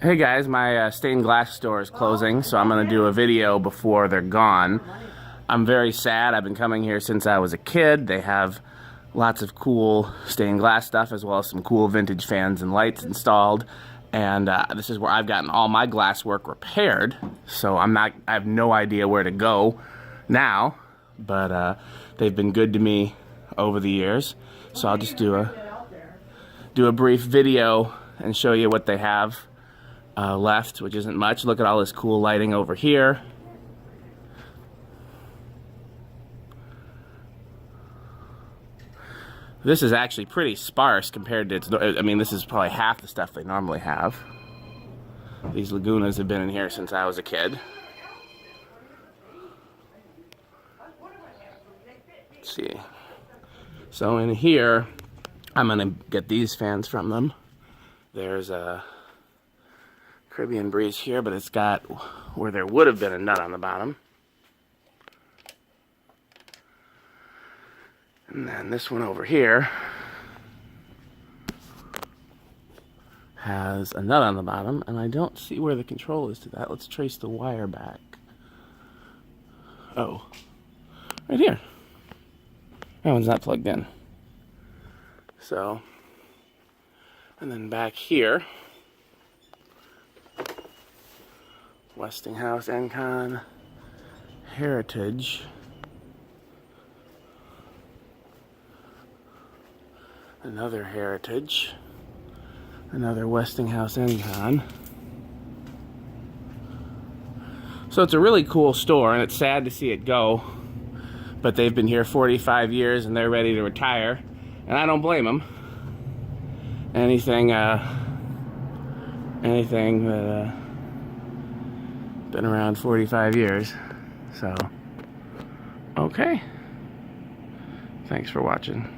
Hey guys, my stained glass store is closing, so I'm going to do a video before they're gone. I'm very sad. I've been coming here since I was a kid. They have lots of cool stained glass stuff as well as some cool vintage fans and lights installed. And this is where I've gotten all my glass work repaired, so I have no idea where to go now, but they've been good to me over the years. So I'll just do a brief video and show you what they have left, which isn't much. Look at all this cool lighting over here. This is actually pretty sparse compared to its, I mean, this is probably half the stuff they normally have. These Lagunas have been in here since I was a kid. Let's see. So in here, I'm gonna get these fans from them. There's a Caribbean Breeze here, but it's got where there would have been a nut on the bottom. And then this one over here has a nut on the bottom, and I don't see where the control is to that. Let's trace the wire back. Oh, right here. That one's not plugged in. So, and then back here, Westinghouse, Encon, Heritage, another Heritage, another Westinghouse, Encon. So it's a really cool store, and it's sad to see it go, but they've been here 45 years and they're ready to retire, and I don't blame them. Anything that been around 45 years. So, okay. Thanks for watching.